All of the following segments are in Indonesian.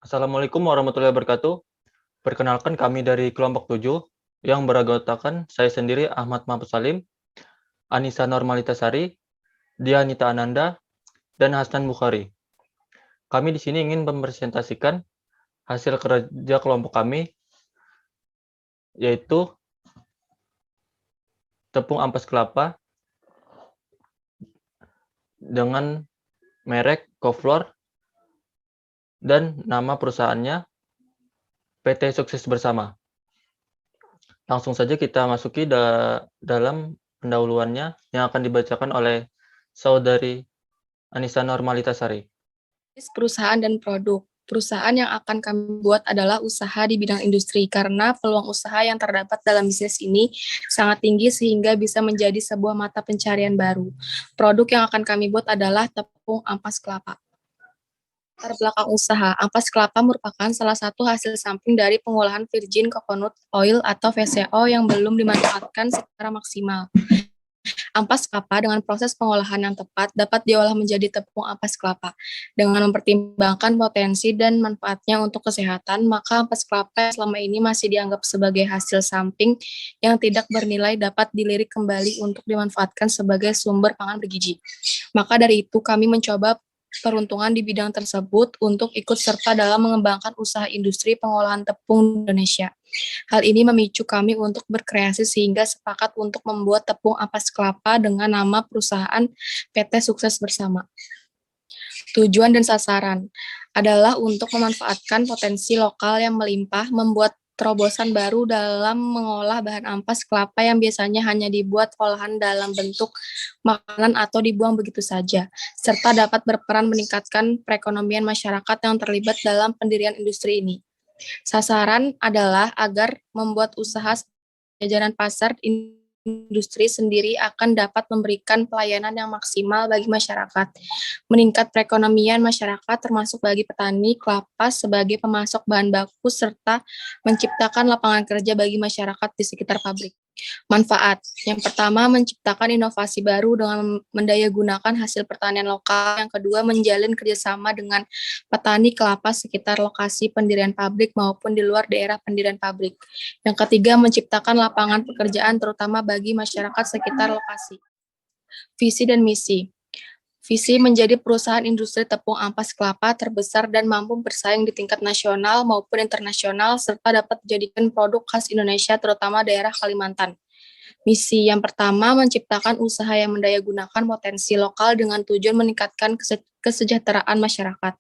Assalamualaikum warahmatullahi wabarakatuh. Perkenalkan kami dari kelompok 7 yang beranggotakan saya sendiri Ahmad Mahfud Salim, Anissa Normalitasari, Dianita Ananda, dan Hasnan Bukhari. Kami di sini ingin mempresentasikan hasil kerja kelompok kami, yaitu tepung ampas kelapa dengan merek Coflor dan nama perusahaannya PT Sukses Bersama. Langsung saja kita masuki dalam pendahuluannya yang akan dibacakan oleh Saudari Anissa Normalitasari. Perusahaan dan produk. Perusahaan yang akan kami buat adalah usaha di bidang industri karena peluang usaha yang terdapat dalam bisnis ini sangat tinggi sehingga bisa menjadi sebuah mata pencarian baru. Produk yang akan kami buat adalah tepung ampas kelapa. Latar belakang usaha, ampas kelapa merupakan salah satu hasil samping dari pengolahan virgin coconut oil atau VCO yang belum dimanfaatkan secara maksimal. Ampas kelapa dengan proses pengolahan yang tepat dapat diolah menjadi tepung ampas kelapa. Dengan mempertimbangkan potensi dan manfaatnya untuk kesehatan, maka ampas kelapa yang selama ini masih dianggap sebagai hasil samping yang tidak bernilai dapat dilirik kembali untuk dimanfaatkan sebagai sumber pangan bergizi. Maka dari itu kami mencoba peruntungan di bidang tersebut untuk ikut serta dalam mengembangkan usaha industri pengolahan tepung di Indonesia. Hal ini memicu kami untuk berkreasi sehingga sepakat untuk membuat tepung ampas kelapa dengan nama perusahaan PT Sukses Bersama. Tujuan dan sasaran adalah untuk memanfaatkan potensi lokal yang melimpah, membuat terobosan baru dalam mengolah bahan ampas kelapa yang biasanya hanya dibuat olahan dalam bentuk makanan atau dibuang begitu saja, serta dapat berperan meningkatkan perekonomian masyarakat yang terlibat dalam pendirian industri ini. Sasaran adalah agar membuat usaha jajaran pasar industri sendiri akan dapat memberikan pelayanan yang maksimal bagi masyarakat, meningkat perekonomian masyarakat termasuk bagi petani kelapa sebagai pemasok bahan baku serta menciptakan lapangan kerja bagi masyarakat di sekitar pabrik. Manfaat. Yang pertama, menciptakan inovasi baru dengan mendayagunakan hasil pertanian lokal. Yang kedua, menjalin kerjasama dengan petani kelapa sekitar lokasi pendirian pabrik maupun di luar daerah pendirian pabrik. Yang ketiga, menciptakan lapangan pekerjaan terutama bagi masyarakat sekitar lokasi. Visi dan misi. Visi menjadi perusahaan industri tepung ampas kelapa terbesar dan mampu bersaing di tingkat nasional maupun internasional, serta dapat dijadikan produk khas Indonesia, terutama daerah Kalimantan. Misi yang pertama, menciptakan usaha yang mendayagunakan potensi lokal dengan tujuan meningkatkan kesejahteraan masyarakat.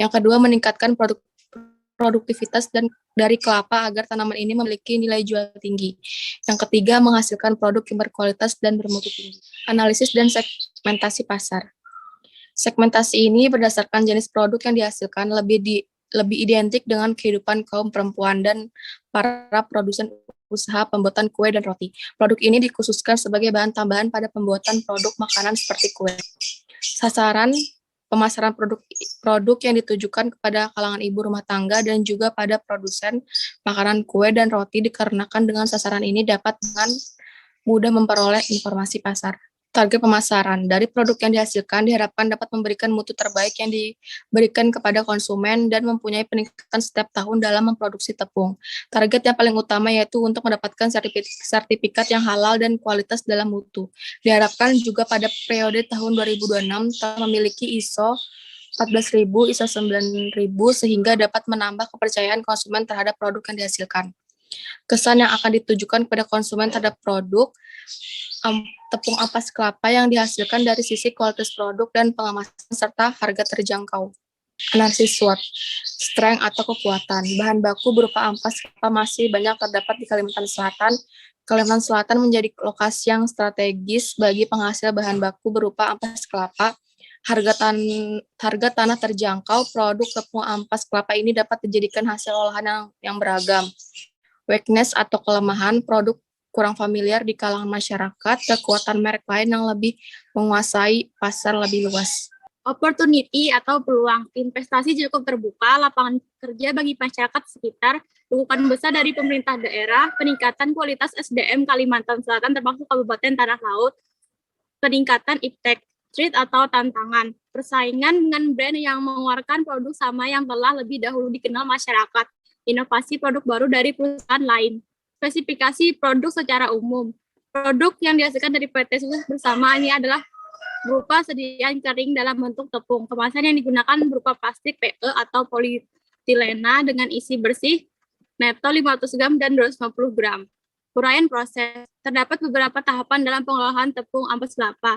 Yang kedua, meningkatkan produktivitas dari kelapa agar tanaman ini memiliki nilai jual tinggi. Yang ketiga, menghasilkan produk yang berkualitas dan bermutu tinggi. Analisis dan segmentasi pasar. Segmentasi ini berdasarkan jenis produk yang dihasilkan lebih identik dengan kehidupan kaum perempuan dan para produsen usaha pembuatan kue dan roti. Produk ini dikhususkan sebagai bahan tambahan pada pembuatan produk makanan seperti kue. Sasaran pemasaran produk yang ditujukan kepada kalangan ibu rumah tangga dan juga pada produsen makanan kue dan roti dikarenakan dengan sasaran ini dapat dengan mudah memperoleh informasi pasar. Target pemasaran dari produk yang dihasilkan diharapkan dapat memberikan mutu terbaik yang diberikan kepada konsumen dan mempunyai peningkatan setiap tahun dalam memproduksi tepung. Target yang paling utama yaitu untuk mendapatkan sertifikat yang halal dan kualitas dalam mutu. Diharapkan juga pada periode tahun 2026 telah memiliki ISO 14.000, ISO 9.000 sehingga dapat menambah kepercayaan konsumen terhadap produk yang dihasilkan. Kesan yang akan ditujukan kepada konsumen terhadap produk tepung ampas kelapa yang dihasilkan dari sisi kualitas produk dan pengemasan serta harga terjangkau. Analisis SWOT, strength atau kekuatan. Bahan baku berupa ampas kelapa masih banyak terdapat di Kalimantan Selatan. Kalimantan Selatan menjadi lokasi yang strategis bagi penghasil bahan baku berupa ampas kelapa. Harga tanah terjangkau, produk tepung ampas kelapa ini dapat dijadikan hasil olahan yang beragam. Weakness atau kelemahan, produk kurang familiar di kalangan masyarakat, kekuatan merek lain yang lebih menguasai pasar lebih luas. Opportunity atau peluang investasi cukup terbuka, lapangan kerja bagi masyarakat sekitar, dukungan besar dari pemerintah daerah, peningkatan kualitas SDM Kalimantan Selatan termasuk Kabupaten Tanah Laut, peningkatan iptek, street atau tantangan, persaingan dengan brand yang mengeluarkan produk sama yang telah lebih dahulu dikenal masyarakat, inovasi produk baru dari perusahaan lain, spesifikasi produk secara umum. Produk yang dihasilkan dari PT Sukses Bersama ini adalah berupa sediaan kering dalam bentuk tepung. Kemasan yang digunakan berupa plastik PE atau polietilena dengan isi bersih neto 500 gram dan 250 gram. Uraian proses. Terdapat beberapa tahapan dalam pengolahan tepung ampas kelapa.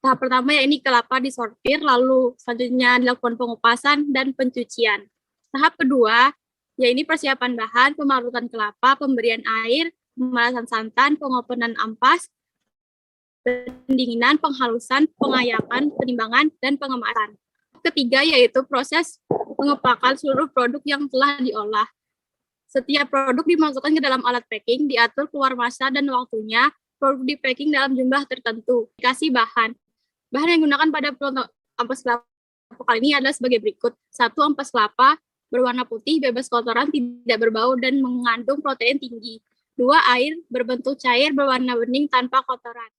Tahap pertama yakni kelapa disortir, lalu selanjutnya dilakukan pengupasan dan pencucian. Tahap kedua yakni persiapan bahan, pemarutan kelapa, pemberian air, pemanasan santan, pengopenan ampas, pendinginan, penghalusan, pengayakan, penimbangan, dan pengemasan. Ketiga yaitu proses pengepakan seluruh produk yang telah diolah. Setiap produk dimasukkan ke dalam alat packing, diatur keluar masa dan waktunya, produk di packing dalam jumlah tertentu. Kasih bahan. Bahan yang digunakan pada ampas kelapa kali ini adalah sebagai berikut. 1. Ampas kelapa berwarna putih, bebas kotoran, tidak berbau, dan mengandung protein tinggi. 2. Air berbentuk cair, berwarna bening, tanpa kotoran.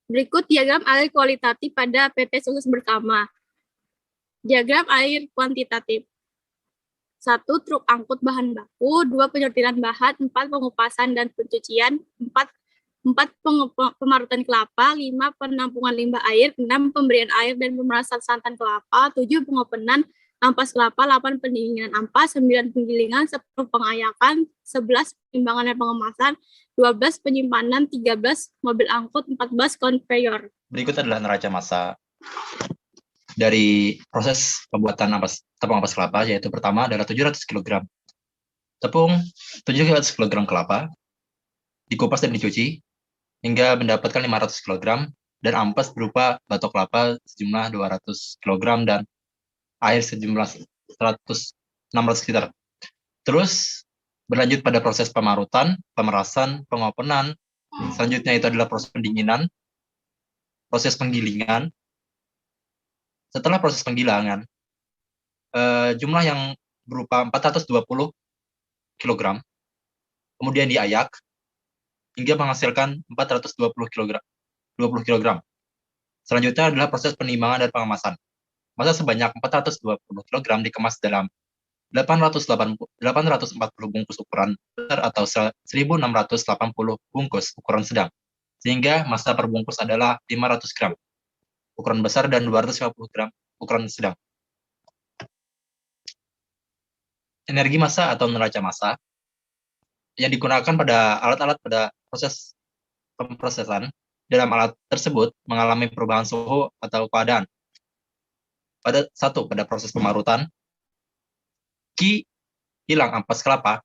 Berikut diagram air kualitatif pada PT Sukses Bersama. Diagram air kuantitatif. 1. Truk angkut bahan baku, 2. Penyortiran bahan, 4. Pengupasan dan pencucian, 4. Pemarutan kelapa, 5. Penampungan limbah air, 6. Pemberian air dan pemerasan santan kelapa, 7. Pengopenan ampas kelapa, 8. Pendinginan ampas, 9. Penggilingan, 10. Pengayakan, 11. Penimbangan dan pengemasan, 12. Penyimpanan, 13. Mobil angkut, 14. Konveyor. Berikut adalah neraca massa dari proses pembuatan tepung ampas kelapa, yaitu pertama adalah 700 kg tepung, 700 kg kelapa, dikupas dan dicuci, hingga mendapatkan 500 kg, dan ampas berupa batok kelapa sejumlah 200 kg, dan air sejumlah 600 liter. Terus berlanjut pada proses pemarutan, pemerasan, pengopenan, selanjutnya itu adalah proses pendinginan, proses penggilingan. Setelah proses penggilingan, jumlah yang berupa 420 kg, kemudian diayak hingga menghasilkan 420 kg. Selanjutnya adalah proses penimbangan dan pengemasan. Massa sebanyak 420 kg dikemas dalam 840 bungkus ukuran besar atau 1680 bungkus ukuran sedang, sehingga massa per bungkus adalah 500 gram ukuran besar dan 250 gram ukuran sedang. Energi massa atau neraca massa yang digunakan pada alat-alat pada proses pemrosesan. Dalam alat tersebut mengalami perubahan suhu atau keadaan. Pada proses pemarutan, Ki hilang ampas kelapa,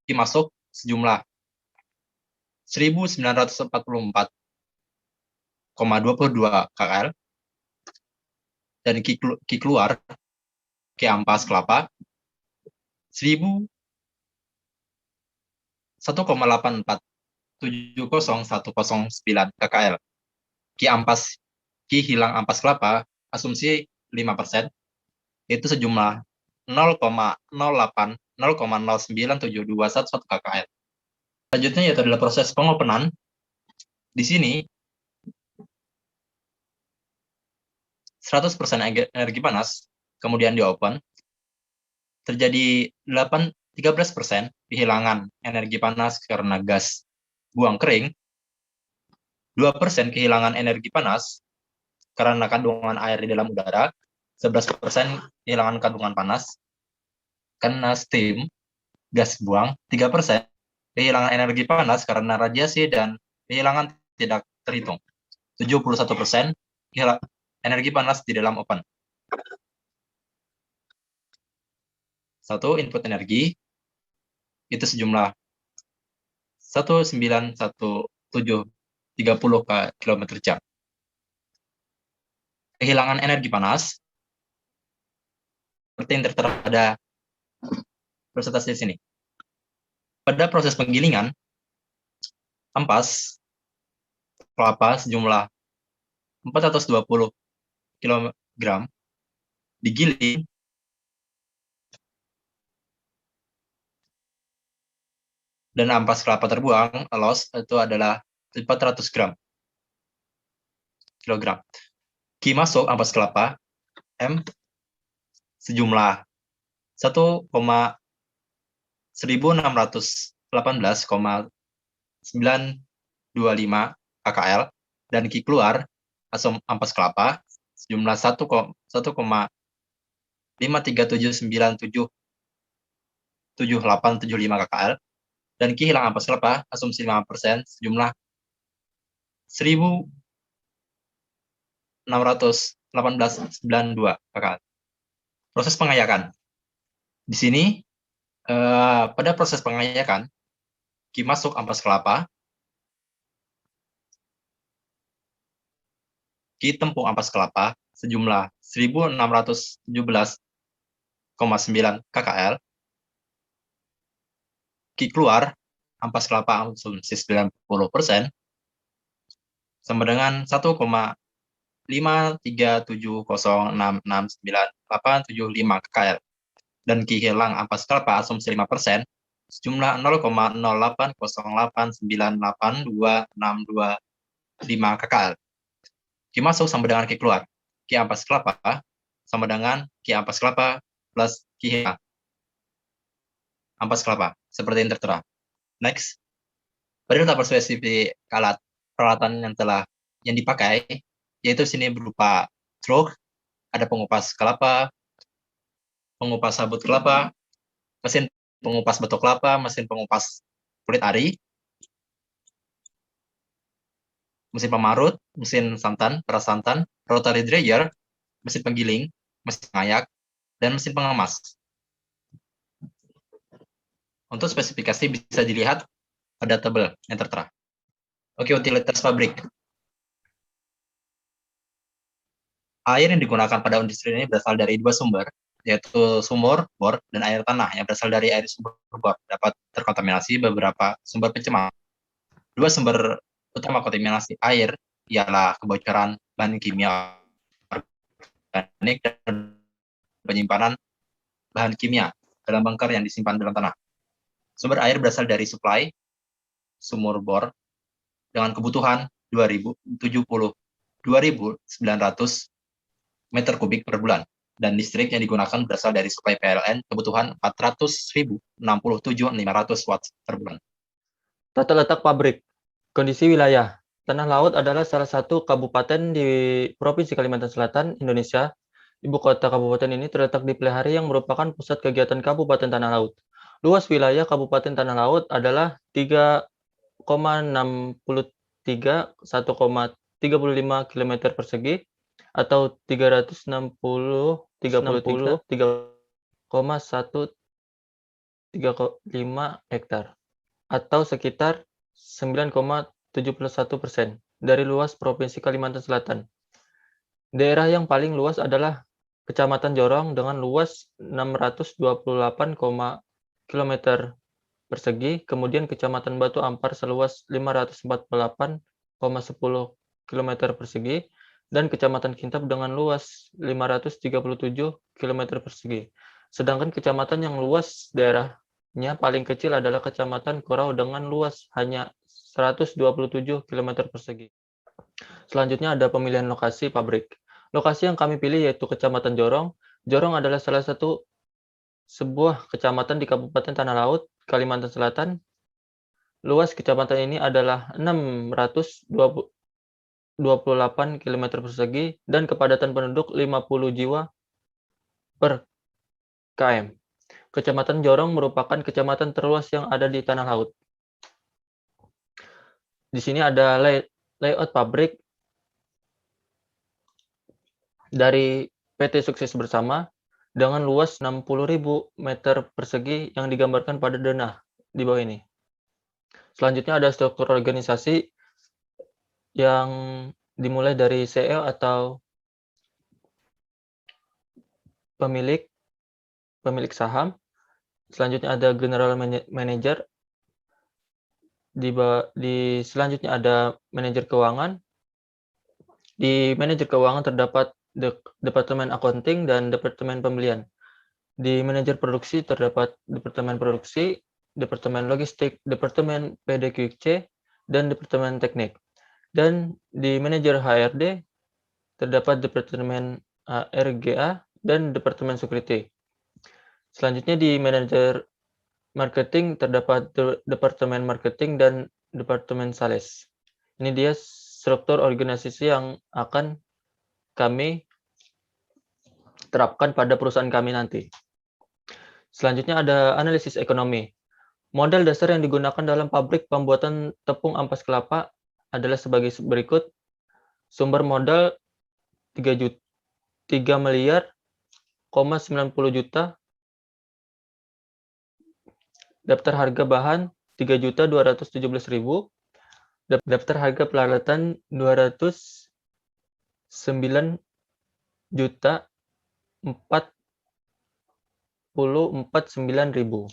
Ki masuk sejumlah 1944,22 KL, dan Ki keluar, Ki ampas kelapa 1,8470109 KKL. Ki hilang ampas kelapa, asumsi 5%, yaitu sejumlah 0,097211 KKL. Selanjutnya yaitu adalah proses pengopenan. Di sini 100% energi panas, kemudian diopen, terjadi 13% kehilangan energi panas karena gas buang kering, 2% kehilangan energi panas karena kandungan air di dalam udara, 11% kehilangan kandungan panas karena steam, gas buang, 3% kehilangan energi panas karena radiasi dan kehilangan tidak terhitung, 71% kehilangan energi panas di dalam oven. 1. Input energi itu sejumlah 191.730 km/jam. Kehilangan energi panas seperti yang tertera pada presentasi di sini. Pada proses penggilingan, ampas kelapa sejumlah 420 kg digiling dan ampas kelapa terbuang, loss, itu adalah 400 gram. kg. Ki masuk ampas kelapa M sejumlah 1618,925 KKL dan Ki keluar ampas kelapa sejumlah 1,537977875 KKL dan Ki hilang ampas kelapa asumsi 5% sejumlah 1.618,92 KKL. Proses pengayakan. Di sini pada proses pengayakan Ki masuk ampas kelapa, Ki tempung ampas kelapa sejumlah 1.617,9 KKL. Ki keluar ampas kelapa asumsi 90% sama dengan 1,5370669,875 KKL. Dan Ki hilang ampas kelapa asumsi 5% sejumlah 0,080898262 KKL. Ki masuk sama dengan Ki keluar. Ki ampas kelapa sama dengan Ki ampas kelapa plus Ki hilang ampas kelapa, seperti yang tertera. Next. Pada tabel spesifik alat peralatan yang dipakai, yaitu sini berupa truk, ada pengupas kelapa, pengupas sabut kelapa, mesin pengupas batok kelapa, mesin pengupas kulit ari, mesin pemarut, mesin santan, peras santan, rotary dryer, mesin penggiling, mesin pengayak, dan mesin pengemas. Untuk spesifikasi bisa dilihat pada tabel yang tertera. Oke, utilitas pabrik. Air yang digunakan pada industri ini berasal dari dua sumber, yaitu sumur bor dan air tanah yang berasal dari air sumur bor dapat terkontaminasi beberapa sumber pencemar. Dua sumber utama kontaminasi air ialah kebocoran bahan kimia organik dan penyimpanan bahan kimia dalam bunker yang disimpan dalam tanah. Sumber air berasal dari suplai sumur bor dengan kebutuhan 2.900 meter kubik per bulan, dan listrik yang digunakan berasal dari suplai PLN kebutuhan 400.067.500 watt per bulan. Tata letak pabrik. Kondisi wilayah. Tanah Laut adalah salah satu kabupaten di Provinsi Kalimantan Selatan, Indonesia. Ibu kota kabupaten ini terletak di Pelihari yang merupakan pusat kegiatan Kabupaten Tanah Laut. Luas wilayah Kabupaten Tanah Laut adalah 3,63 1,35 km persegi atau 360,135 hektar atau sekitar 9,71% dari luas Provinsi Kalimantan Selatan. Daerah yang paling luas adalah Kecamatan Jorong dengan luas 628 km persegi, kemudian Kecamatan Batu Ampar seluas 548,10 km persegi, dan Kecamatan Kintab dengan luas 537 km persegi. Sedangkan kecamatan yang luas daerahnya paling kecil adalah Kecamatan Korau dengan luas hanya 127 km persegi. Selanjutnya ada pemilihan lokasi pabrik. Lokasi yang kami pilih yaitu Kecamatan Jorong. Jorong adalah salah satu sebuah kecamatan di Kabupaten Tanah Laut, Kalimantan Selatan. Luas kecamatan ini adalah 628 km persegi dan kepadatan penduduk 50 jiwa per km. Kecamatan Jorong merupakan kecamatan terluas yang ada di Tanah Laut. Di sini ada layout pabrik dari PT Sukses Bersama dengan luas 60.000 meter persegi yang digambarkan pada denah di bawah ini. Selanjutnya ada struktur organisasi yang dimulai dari CEO atau pemilik saham. Selanjutnya ada general manager. Selanjutnya ada manajer keuangan. Di manajer keuangan terdapat departemen accounting dan departemen pembelian. Di manajer produksi terdapat departemen produksi, departemen logistik, departemen PDQC, dan departemen teknik. Dan di manajer HRD terdapat Departemen RGA dan Departemen Security. Selanjutnya di manajer marketing terdapat Departemen Marketing dan Departemen Sales. Ini dia struktur organisasi yang akan kami terapkan pada perusahaan kami nanti. Selanjutnya ada analisis ekonomi. Modal dasar yang digunakan dalam pabrik pembuatan tepung ampas kelapa adalah sebagai berikut. Sumber modal 3 miliar, 90 juta. Daftar harga bahan 3.217.000. Daftar harga peralatan 209 juta 44.900.000.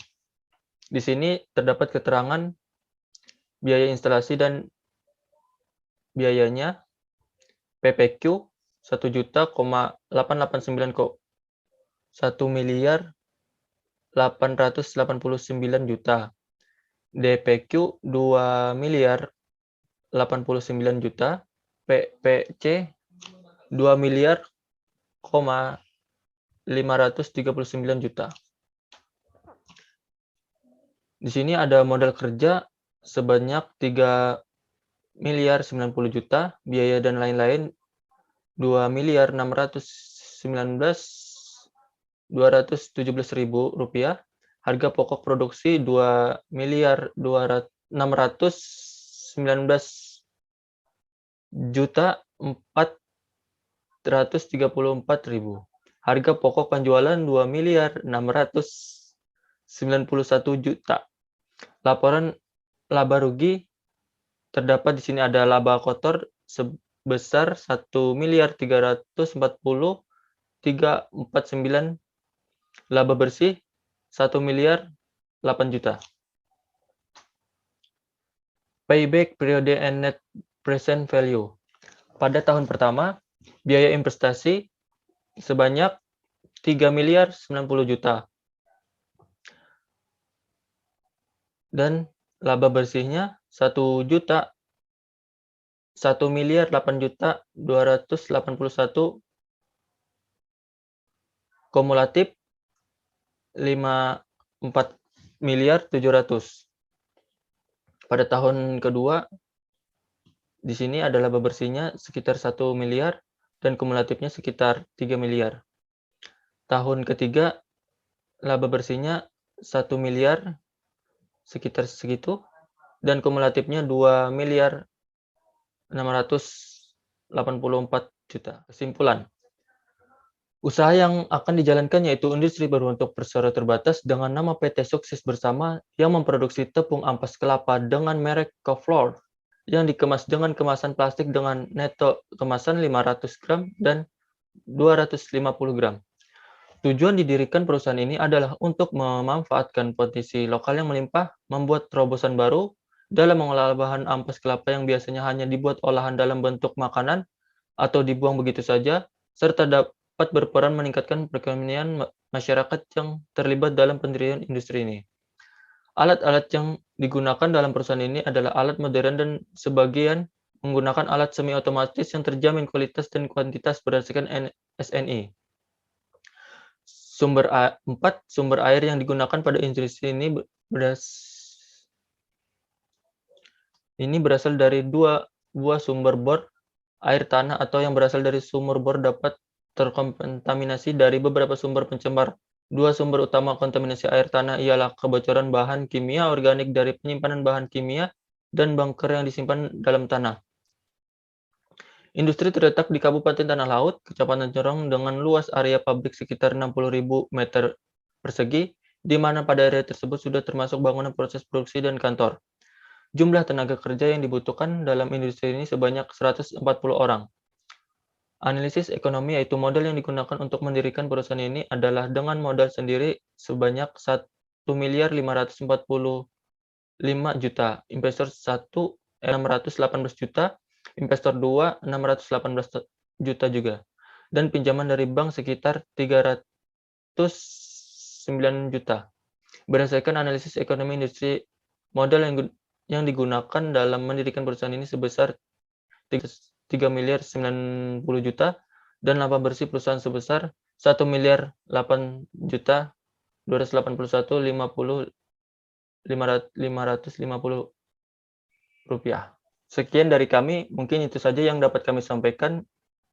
Di sini terdapat keterangan biaya instalasi dan biayanya. PPQ 1 miliar 889 juta. DPQ 2 miliar 89 juta. PPC 2 miliar 539 juta. Di sini ada modal kerja sebanyak 3 miliar 90 juta, biaya dan lain-lain 2 miliar 617.000 rupiah, harga pokok produksi 2 miliar 619 juta 434.000, harga pokok penjualan 2 miliar 691 juta. Laporan laba rugi terdapat di sini ada laba kotor sebesar 1 miliar 340.349, laba bersih 1 miliar 8 juta. Payback periode and net present value. Pada tahun pertama, biaya investasi sebanyak 3 miliar 90 juta. Dan laba bersihnya 1 miliar 8 juta 281, kumulatif 4 miliar 700. Pada tahun kedua di sini ada laba bersihnya sekitar 1 miliar dan kumulatifnya sekitar 3 miliar. Tahun ketiga laba bersihnya 1 miliar sekitar segitu dan kumulatifnya 2 miliar 684 juta. Kesimpulan. Usaha yang akan dijalankan yaitu industri berbentuk berskala terbatas dengan nama PT Sukses Bersama yang memproduksi tepung ampas kelapa dengan merek Coflor yang dikemas dengan kemasan plastik dengan neto kemasan 500 gram dan 250 gram. Tujuan didirikan perusahaan ini adalah untuk memanfaatkan potensi lokal yang melimpah, membuat terobosan baru dalam mengolah bahan ampas kelapa yang biasanya hanya dibuat olahan dalam bentuk makanan atau dibuang begitu saja, serta dapat berperan meningkatkan perekonomian masyarakat yang terlibat dalam pendirian industri ini. Alat-alat yang digunakan dalam perusahaan ini adalah alat modern dan sebagian menggunakan alat semi-otomatis yang terjamin kualitas dan kuantitas berdasarkan SNI. Sumber air yang digunakan pada industri ini berasal dari 2 buah sumber bor air tanah atau yang berasal dari sumur bor dapat terkontaminasi dari beberapa sumber pencemar. 2 sumber utama kontaminasi air tanah ialah kebocoran bahan kimia organik dari penyimpanan bahan kimia dan bunker yang disimpan dalam tanah. Industri terletak di Kabupaten Tanah Laut, Kecamatan Corong dengan luas area pabrik sekitar 60.000 meter persegi, di mana pada area tersebut sudah termasuk bangunan proses produksi dan kantor. Jumlah tenaga kerja yang dibutuhkan dalam industri ini sebanyak 140 orang. Analisis ekonomi yaitu modal yang digunakan untuk mendirikan perusahaan ini adalah dengan modal sendiri sebanyak 1 miliar 545 juta, investor 1 618 juta, investor 2 618 juta juga, dan pinjaman dari bank sekitar 309 juta. Berdasarkan analisis ekonomi industri, modal yang digunakan dalam mendirikan perusahaan ini sebesar 3.090.000.000 dan laba bersih perusahaan sebesar 1.008.281.550 rupiah. Sekian dari kami, mungkin itu saja yang dapat kami sampaikan.